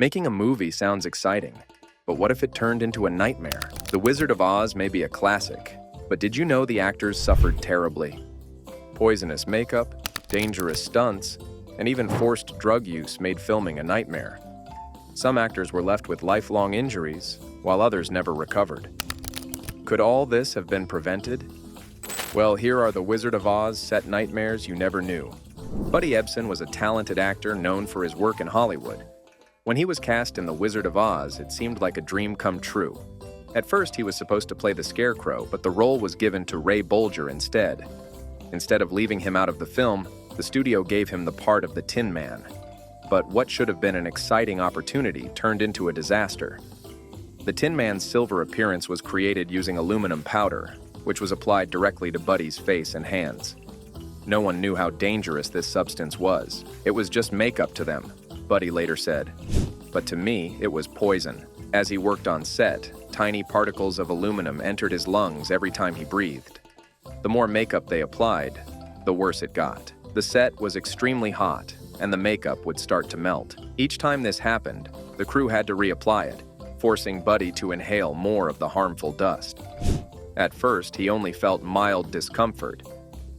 Making a movie sounds exciting, but what if it turned into a nightmare? The Wizard of Oz may be a classic, but did you know the actors suffered terribly? Poisonous makeup, dangerous stunts, and even forced drug use made filming a nightmare. Some actors were left with lifelong injuries, while others never recovered. Could all this have been prevented? Well, here are the Wizard of Oz set nightmares you never knew. Buddy Ebsen was a talented actor known for his work in Hollywood. When he was cast in The Wizard of Oz, it seemed like a dream come true. At first, he was supposed to play the Scarecrow, but the role was given to Ray Bolger instead. Instead of leaving him out of the film, the studio gave him the part of the Tin Man. But what should have been an exciting opportunity turned into a disaster. The Tin Man's silver appearance was created using aluminum powder, which was applied directly to Buddy's face and hands. No one knew how dangerous this substance was. It was just makeup to them, Buddy later said. But to me, it was poison. As he worked on set, tiny particles of aluminum entered his lungs every time he breathed. The more makeup they applied, the worse it got. The set was extremely hot, and the makeup would start to melt. Each time this happened, the crew had to reapply it, forcing Buddy to inhale more of the harmful dust. At first, he only felt mild discomfort,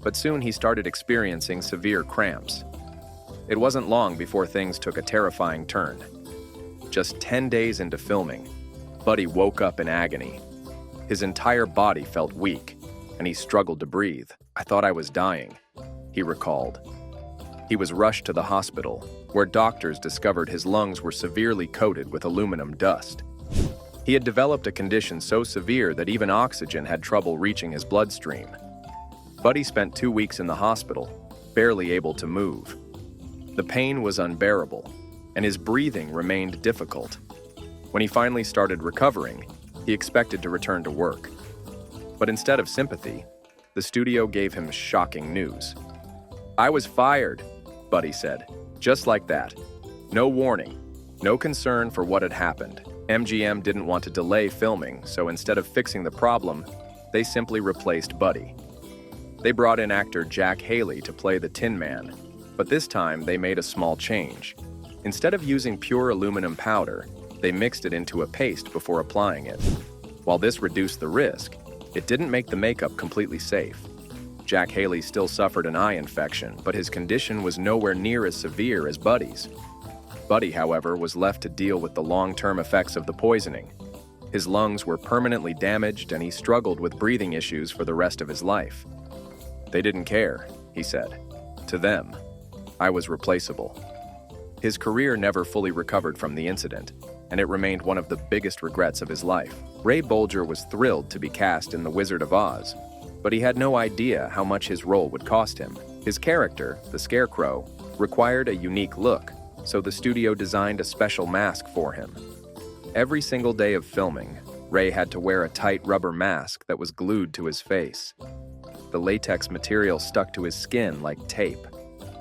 but soon he started experiencing severe cramps. It wasn't long before things took a terrifying turn. Just 10 days into filming, Buddy woke up in agony. His entire body felt weak, and he struggled to breathe. "I thought I was dying," he recalled. He was rushed to the hospital, where doctors discovered his lungs were severely coated with aluminum dust. He had developed a condition so severe that even oxygen had trouble reaching his bloodstream. Buddy spent 2 weeks in the hospital, barely able to move. The pain was unbearable, and his breathing remained difficult. When he finally started recovering, he expected to return to work. But instead of sympathy, the studio gave him shocking news. "I was fired," Buddy said. Just like that. No warning, no concern for what had happened. MGM didn't want to delay filming, so instead of fixing the problem, they simply replaced Buddy. They brought in actor Jack Haley to play the Tin Man, but this time they made a small change. Instead of using pure aluminum powder, they mixed it into a paste before applying it. While this reduced the risk, it didn't make the makeup completely safe. Jack Haley still suffered an eye infection, but his condition was nowhere near as severe as Buddy's. Buddy, however, was left to deal with the long-term effects of the poisoning. His lungs were permanently damaged, and he struggled with breathing issues for the rest of his life. "They didn't care," he said. "To them, I was replaceable." His career never fully recovered from the incident, and it remained one of the biggest regrets of his life. Ray Bolger was thrilled to be cast in The Wizard of Oz, but he had no idea how much his role would cost him. His character, the Scarecrow, required a unique look, so the studio designed a special mask for him. Every single day of filming, Ray had to wear a tight rubber mask that was glued to his face. The latex material stuck to his skin like tape,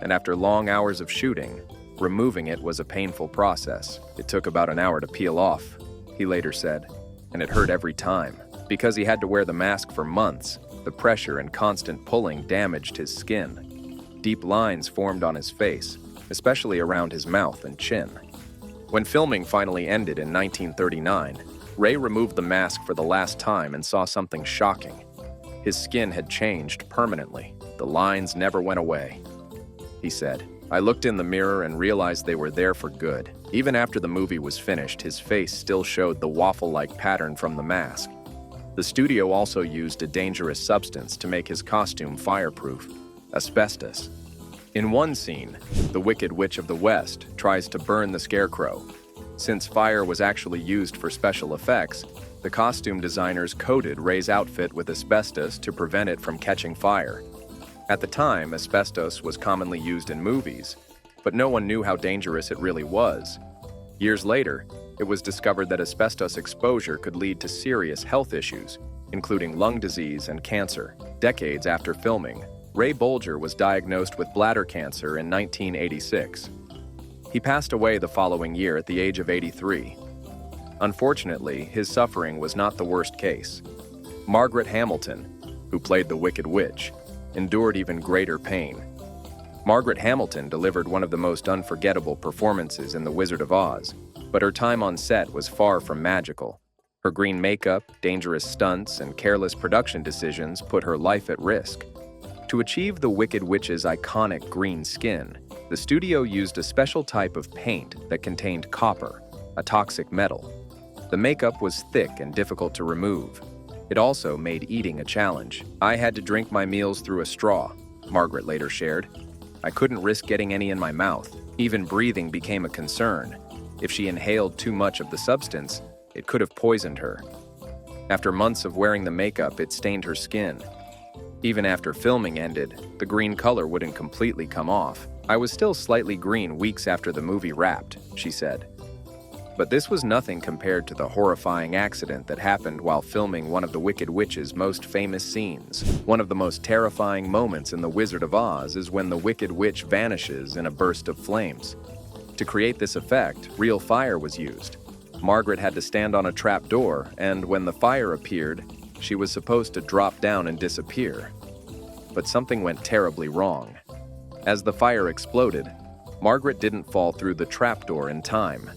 and after long hours of shooting, removing it was a painful process. "It took about an hour to peel off," he later said, "and it hurt every time." Because he had to wear the mask for months, the pressure and constant pulling damaged his skin. Deep lines formed on his face, especially around his mouth and chin. When filming finally ended in 1939, Ray removed the mask for the last time and saw something shocking. His skin had changed permanently. "The lines never went away," he said. "I looked in the mirror and realized they were there for good." Even after the movie was finished, his face still showed the waffle-like pattern from the mask. The studio also used a dangerous substance to make his costume fireproof: asbestos. In one scene, the Wicked Witch of the West tries to burn the Scarecrow. Since fire was actually used for special effects, the costume designers coated Ray's outfit with asbestos to prevent it from catching fire. At the time, asbestos was commonly used in movies, but no one knew how dangerous it really was. Years later, it was discovered that asbestos exposure could lead to serious health issues, including lung disease and cancer. Decades after filming, Ray Bolger was diagnosed with bladder cancer in 1986. He passed away the following year at the age of 83. Unfortunately, his suffering was not the worst case. Margaret Hamilton, who played the Wicked Witch, endured even greater pain. Margaret Hamilton delivered one of the most unforgettable performances in The Wizard of Oz. But her time on set was far from magical. Her green makeup, dangerous stunts, and careless production decisions put her life at risk. To achieve the Wicked Witch's iconic green skin, the studio used a special type of paint that contained copper, a toxic metal. The makeup was thick and difficult to remove. It also made eating a challenge. "I had to drink my meals through a straw," Margaret later shared. "I couldn't risk getting any in my mouth. Even breathing became a concern. If she inhaled too much of the substance, it could have poisoned her." After months of wearing the makeup, it stained her skin. Even after filming ended, the green color wouldn't completely come off. "I was still slightly green weeks after the movie wrapped," she said. But this was nothing compared to the horrifying accident that happened while filming one of the Wicked Witch's most famous scenes. One of the most terrifying moments in The Wizard of Oz is when the Wicked Witch vanishes in a burst of flames. To create this effect, real fire was used. Margaret had to stand on a trap door, and when the fire appeared, she was supposed to drop down and disappear. But something went terribly wrong. As the fire exploded, Margaret didn't fall through the trapdoor in time.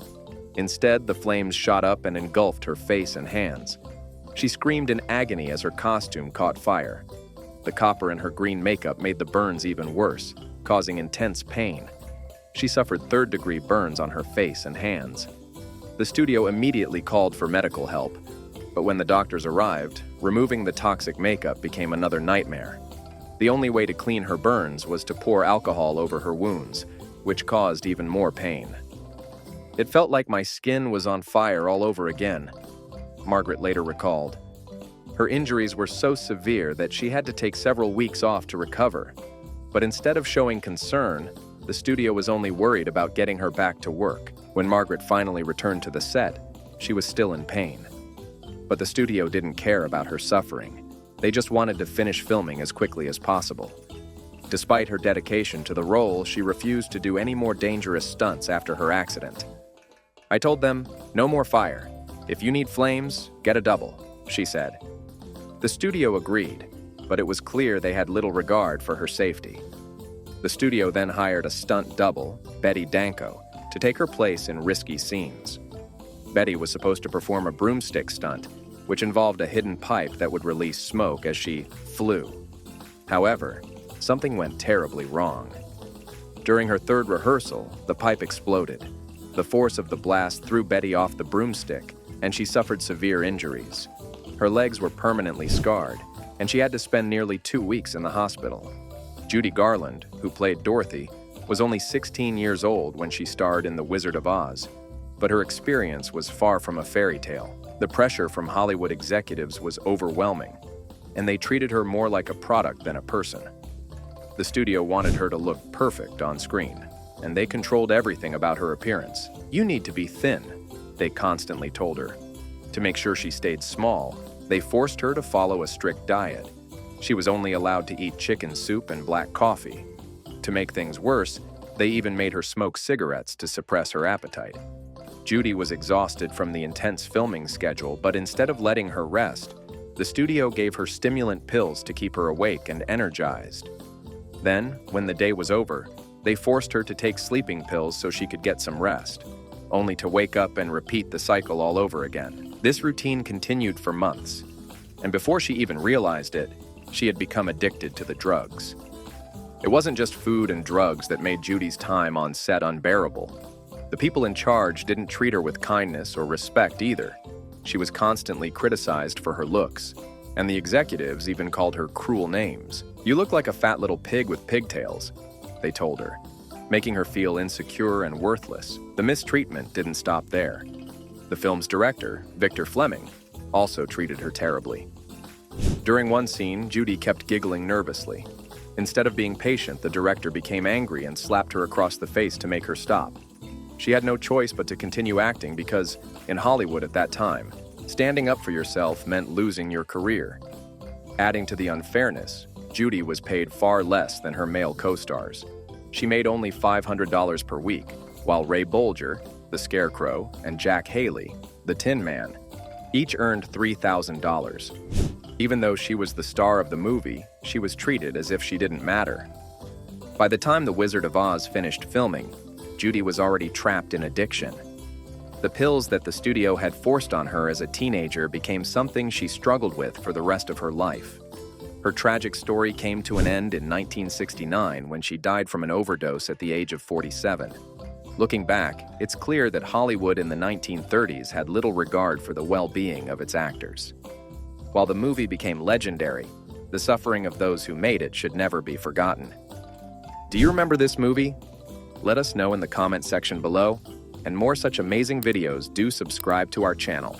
Instead, the flames shot up and engulfed her face and hands. She screamed in agony as her costume caught fire. The copper in her green makeup made the burns even worse, causing intense pain. She suffered third-degree burns on her face and hands. The studio immediately called for medical help, but when the doctors arrived, removing the toxic makeup became another nightmare. The only way to clean her burns was to pour alcohol over her wounds, which caused even more pain. "It felt like my skin was on fire all over again," Margaret later recalled. Her injuries were so severe that she had to take several weeks off to recover. But instead of showing concern, the studio was only worried about getting her back to work. When Margaret finally returned to the set, she was still in pain. But the studio didn't care about her suffering. They just wanted to finish filming as quickly as possible. Despite her dedication to the role, she refused to do any more dangerous stunts after her accident. "I told them, no more fire. If you need flames, get a double," she said. The studio agreed, but it was clear they had little regard for her safety. The studio then hired a stunt double, Betty Danko, to take her place in risky scenes. Betty was supposed to perform a broomstick stunt, which involved a hidden pipe that would release smoke as she flew. However, something went terribly wrong. During her third rehearsal, the pipe exploded. The force of the blast threw Betty off the broomstick, and she suffered severe injuries. Her legs were permanently scarred, and she had to spend nearly 2 weeks in the hospital. Judy Garland, who played Dorothy, was only 16 years old when she starred in The Wizard of Oz, but her experience was far from a fairy tale. The pressure from Hollywood executives was overwhelming, and they treated her more like a product than a person. The studio wanted her to look perfect on screen, and they controlled everything about her appearance. "You need to be thin," they constantly told her. To make sure she stayed small, they forced her to follow a strict diet. She was only allowed to eat chicken soup and black coffee. To make things worse, they even made her smoke cigarettes to suppress her appetite. Judy was exhausted from the intense filming schedule, but instead of letting her rest, the studio gave her stimulant pills to keep her awake and energized. Then, when the day was over, they forced her to take sleeping pills so she could get some rest, only to wake up and repeat the cycle all over again. This routine continued for months, and before she even realized it, she had become addicted to the drugs. It wasn't just food and drugs that made Judy's time on set unbearable. The people in charge didn't treat her with kindness or respect either. She was constantly criticized for her looks, and the executives even called her cruel names. "You look like a fat little pig with pigtails," they told her, making her feel insecure and worthless. The mistreatment didn't stop there. The film's director, Victor Fleming, also treated her terribly. During one scene, Judy kept giggling nervously. Instead of being patient, the director became angry and slapped her across the face to make her stop. She had no choice but to continue acting because, in Hollywood at that time, standing up for yourself meant losing your career. Adding to the unfairness, Judy was paid far less than her male co-stars. She made only $500 per week, while Ray Bolger, the Scarecrow, and Jack Haley, the Tin Man, each earned $3,000. Even though she was the star of the movie, she was treated as if she didn't matter. By the time The Wizard of Oz finished filming, Judy was already trapped in addiction. The pills that the studio had forced on her as a teenager became something she struggled with for the rest of her life. Her tragic story came to an end in 1969 when she died from an overdose at the age of 47. Looking back, it's clear that Hollywood in the 1930s had little regard for the well-being of its actors. While the movie became legendary, the suffering of those who made it should never be forgotten. Do you remember this movie? Let us know in the comment section below, and more such amazing videos, do subscribe to our channel.